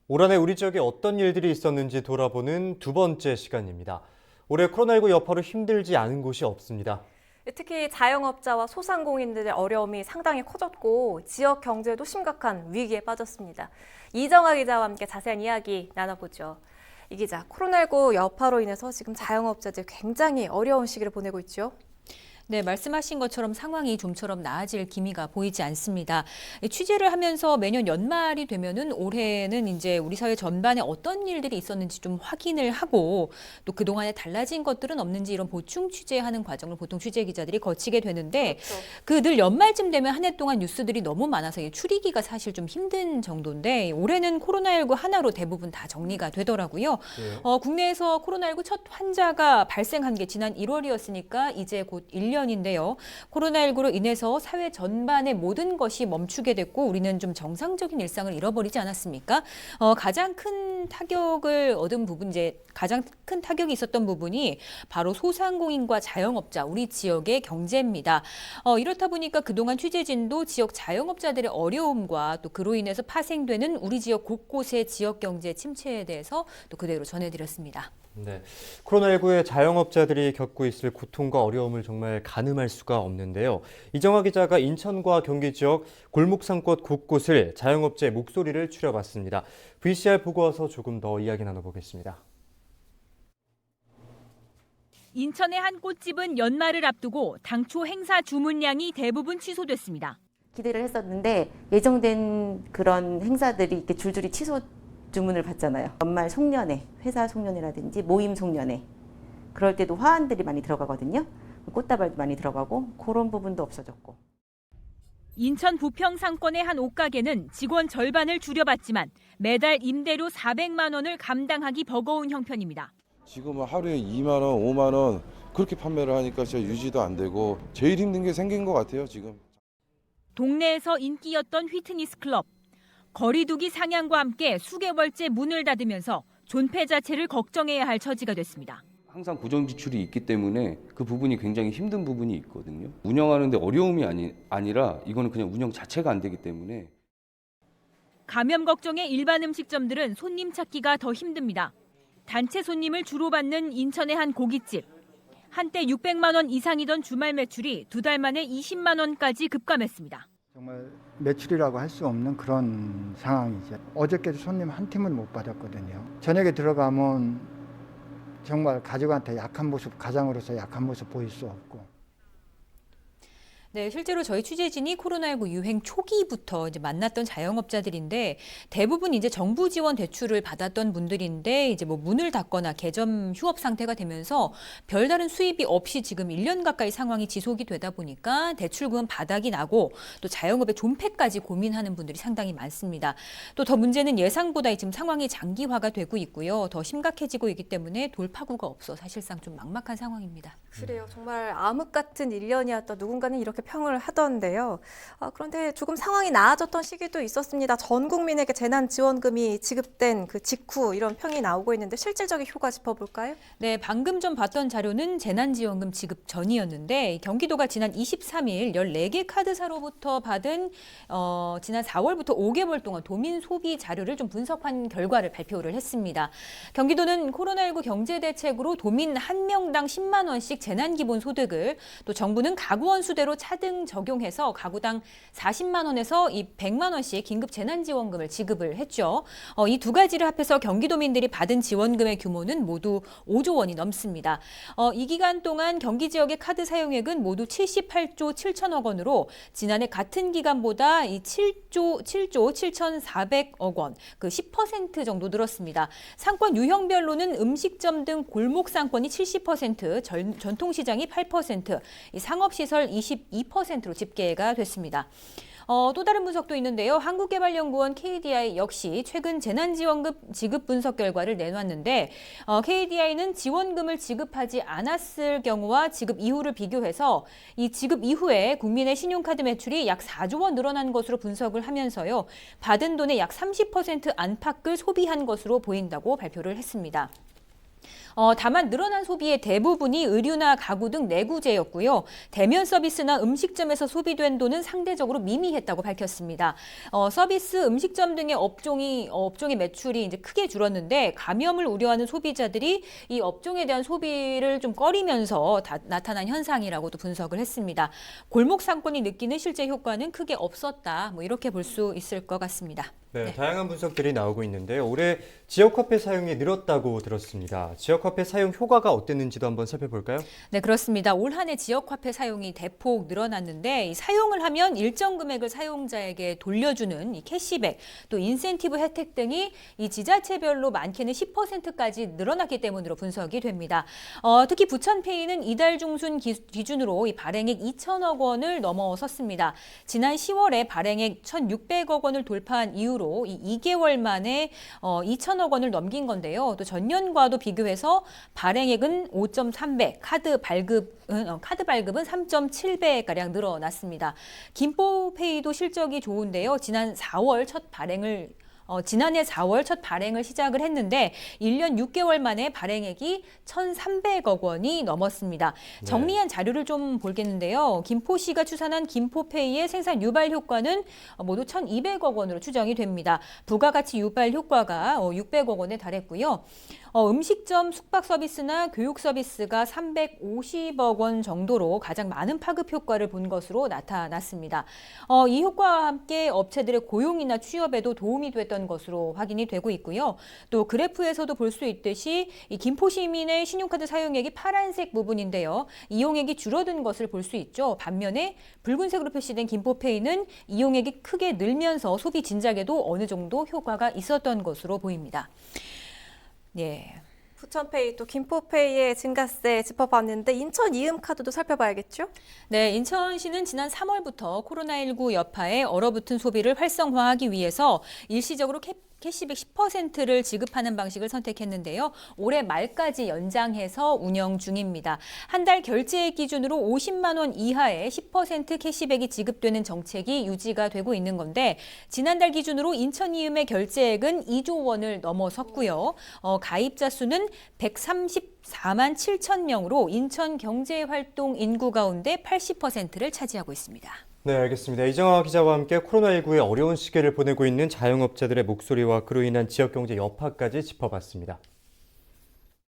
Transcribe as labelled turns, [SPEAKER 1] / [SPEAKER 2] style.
[SPEAKER 1] 올 한해 우리 지역에 어떤 일들이 있었는지 돌아보는 두 번째 시간입니다. 올해 코로나19 여파로 힘들지 않은 곳이 없습니다.
[SPEAKER 2] 특히 자영업자와 소상공인들의 어려움이 상당히 커졌고 지역 경제도 심각한 위기에 빠졌습니다. 이정아 기자와 함께 자세한 이야기 나눠보죠. 이 기자, 코로나19 여파로 인해서 지금 자영업자들 굉장히 어려운 시기를 보내고 있죠.
[SPEAKER 3] 네, 말씀하신 것처럼 상황이 좀처럼 나아질 기미가 보이지 않습니다. 취재를 하면서 매년 연말이 되면은 올해는 이제 우리 사회 전반에 어떤 일들이 있었는지 좀 확인을 하고 또 그동안에 달라진 것들은 없는지 이런 보충 취재하는 과정을 보통 취재 기자들이 거치게 되는데 그 늘 연말쯤 되면 한 해 동안 뉴스들이 너무 많아서 추리기가 사실 좀 힘든 정도인데 올해는 코로나19 하나로 대부분 다 정리가 되더라고요. 국내에서 코로나19 첫 환자가 발생한 게 지난 1월이었으니까 이제 곧 1년인데요. 코로나19로 인해서 사회 전반의 모든 것이 멈추게 됐고 우리는 좀 정상적인 일상을 잃어버리지 않았습니까? 가장 큰 타격을 얻은 부분, 가장 큰 타격이 있었던 부분이 바로 소상공인과 자영업자, 우리 지역의 경제입니다. 이렇다 보니까 그동안 취재진도 지역 자영업자들의 어려움과 또 그로 인해서 파생되는 우리 지역 곳곳의 지역 경제 침체에 대해서 또 그대로 전해드렸습니다.
[SPEAKER 1] 네, 코로나19에 자영업자들이 겪고 있을 고통과 어려움을 정말 가늠할 수가 없는데요. 이정아 기자가 인천과 경기 지역 골목상권 곳곳을 자영업자의 목소리를 추려봤습니다. VCR 보고 와서 조금 더 이야기 나눠보겠습니다.
[SPEAKER 4] 인천의 한 꽃집은 연말을 앞두고 당초 행사 주문량이 대부분 취소됐습니다.
[SPEAKER 5] 기대를 했었는데 예정된 그런 행사들이 이렇게 줄줄이 취소 주문을 받잖아요. 연말 송년회, 회사 송년회라든지 모임 송년회. 그럴 때도 화환들이 많이 들어가거든요. 꽃다발도 많이 들어가고 그런 부분도 없어졌고.
[SPEAKER 4] 인천 부평 상권의 한 옷가게는 직원 절반을 줄여봤지만 매달 임대료 400만 원을 감당하기 버거운 형편입니다.
[SPEAKER 6] 지금은 하루에 2만 원, 5만 원 그렇게 판매를 하니까 진짜 유지도 안 되고 제일 힘든 게 생긴 것 같아요, 지금.
[SPEAKER 4] 동네에서 인기였던 휘트니스 클럽. 거리두기 상향과 함께 수개월째 문을 닫으면서 존폐 자체를 걱정해야 할 처지가 됐습니다.
[SPEAKER 7] 항상 고정 지출이 있기 때문에 그 부분이 굉장히 힘든 부분이 있거든요. 운영하는데 어려움이 아니라 이거는 그냥 운영 자체가 안 되기 때문에.
[SPEAKER 4] 감염 걱정의 일반 음식점들은 손님 찾기가 더 힘듭니다. 단체 손님을 주로 받는 인천의 한 고깃집. 한때 600만 원 이상이던 주말 매출이 두 달 만에 20만 원까지 급감했습니다.
[SPEAKER 8] 정말 매출이라고 할 수 없는 그런 상황이죠. 어저께도 손님 한 팀을 못 받았거든요. 저녁에 들어가면 정말 가족한테 약한 모습, 가장으로서 약한 모습 보일 수 없고.
[SPEAKER 3] 네, 실제로 저희 취재진이 코로나19 유행 초기부터 이제 만났던 자영업자들인데 대부분 이제 정부 지원 대출을 받았던 분들인데 이제 뭐 문을 닫거나 개점 휴업 상태가 되면서 별다른 수입이 없이 지금 1년 가까이 상황이 지속이 되다 보니까 대출금은 바닥이 나고 또 자영업의 존폐까지 고민하는 분들이 상당히 많습니다. 또 더 문제는 예상보다 지금 상황이 장기화가 되고 있고요. 더 심각해지고 있기 때문에 돌파구가 없어 사실상 좀 막막한 상황입니다.
[SPEAKER 2] 그래요. 정말 암흑 같은 1년이었다. 누군가는 이렇게 평을 하던데요. 그런데 조금 상황이 나아졌던 시기도 있었습니다. 전 국민에게 재난지원금이 지급된 그 직후 이런 평이 나오고 있는데 실질적인 효과 짚어볼까요?
[SPEAKER 3] 네, 방금 전 봤던 자료는 재난지원금 지급 전이었는데 경기도가 지난 23일 14개 카드사로부터 받은 지난 4월부터 5개월 동안 도민 소비 자료를 좀 분석한 결과를 발표를 했습니다. 경기도는 코로나19 경제대책으로 도민 한 명당 10만 원씩 재난기본소득을 또 정부는 가구원 수대로 차등 적용해서 가구당 40만 원에서 이 100만 원씩 긴급 재난지원금을 지급을 했죠. 이 두 가지를 합해서 경기도민들이 받은 지원금의 규모는 모두 5조 원이 넘습니다. 이 기간 동안 경기 지역의 카드 사용액은 모두 78조 7천억 원으로 지난해 같은 기간보다 이 7조 7,400억 원, 그 10% 정도 늘었습니다. 상권 유형별로는 음식점 등 골목 상권이 70%, 전통시장이 8%, 이 상업시설 22%로 집계가 됐습니다. 또 다른 분석도 있는데요. 한국개발연구원 KDI 역시 최근 재난지원금 지급 분석 결과를 내놨는데 KDI는 지원금을 지급하지 않았을 경우와 지급 이후를 비교해서 이 지급 이후에 국민의 신용카드 매출이 약 4조 원 늘어난 것으로 분석을 하면서요. 받은 돈의 약 30% 안팎을 소비한 것으로 보인다고 발표를 했습니다. 다만 늘어난 소비의 대부분이 의류나 가구 등 내구재였고요. 대면 서비스나 음식점에서 소비된 돈은 상대적으로 미미했다고 밝혔습니다. 서비스, 음식점 등의 업종의 매출이 이제 크게 줄었는데 감염을 우려하는 소비자들이 이 업종에 대한 소비를 좀 꺼리면서 나타난 현상이라고도 분석을 했습니다. 골목 상권이 느끼는 실제 효과는 크게 없었다. 뭐 이렇게 볼 수 있을 것 같습니다.
[SPEAKER 1] 네, 다양한 분석들이 나오고 있는데요. 올해 지역 화폐 사용이 늘었다고 들었습니다. 지역 화폐 사용 효과가 어땠는지도 한번 살펴볼까요?
[SPEAKER 3] 네, 그렇습니다. 올 한 해 지역 화폐 사용이 대폭 늘어났는데 이 사용을 하면 일정 금액을 사용자에게 돌려주는 이 캐시백, 또 인센티브 혜택 등이 이 지자체별로 많게는 10%까지 늘어났기 때문으로 분석이 됩니다. 특히 부천페이는 이달 중순 기준으로 이 발행액 2천억 원을 넘어섰습니다. 지난 10월에 발행액 1,600억 원을 돌파한 이후로 이 2개월 만에 2천억 원을 넘긴 건데요. 또 전년과도 비교해서 발행액은 5.3배, 카드 발급은 3.7배 가량 늘어났습니다. 김포페이도 실적이 좋은데요. 지난해 4월 첫 발행을 시작을 했는데 1년 6개월 만에 발행액이 1,300억 원이 넘었습니다. 정리한 자료를 좀 보겠는데요. 김포시가 추산한 김포페이의 생산 유발 효과는 모두 1,200억 원으로 추정이 됩니다. 부가가치 유발 효과가 600억 원에 달했고요. 음식점, 숙박 서비스나 교육 서비스가 350억 원 정도로 가장 많은 파급 효과를 본 것으로 나타났습니다. 이 효과와 함께 업체들의 고용이나 취업에도 도움이 됐던 것으로 확인이 되고 있고요. 또 그래프에서도 볼 수 있듯이 이 김포 시민의 신용카드 사용액이 파란색 부분인데요. 이용액이 줄어든 것을 볼 수 있죠. 반면에 붉은색으로 표시된 김포페이는 이용액이 크게 늘면서 소비 진작에도 어느 정도 효과가 있었던 것으로 보입니다. 예.
[SPEAKER 2] 부천페이 또 김포페이의 증가세 짚어봤는데 인천 이음카드도 살펴봐야겠죠?
[SPEAKER 3] 네, 인천시는 지난 3월부터 코로나19 여파에 얼어붙은 소비를 활성화하기 위해서 일시적으로 캐시백 10%를 지급하는 방식을 선택했는데요. 올해 말까지 연장해서 운영 중입니다. 한 달 결제액 기준으로 50만 원 이하의 10% 캐시백이 지급되는 정책이 유지가 되고 있는 건데 지난달 기준으로 인천 이음의 결제액은 2조 원을 넘어섰고요. 가입자 수는 134만 7천 명으로 인천 경제활동 인구 가운데 80%를 차지하고 있습니다.
[SPEAKER 1] 네, 알겠습니다. 이정아 기자와 함께 코로나19의 어려운 시기를 보내고 있는 자영업자들의 목소리와 그로 인한 지역경제 여파까지 짚어봤습니다.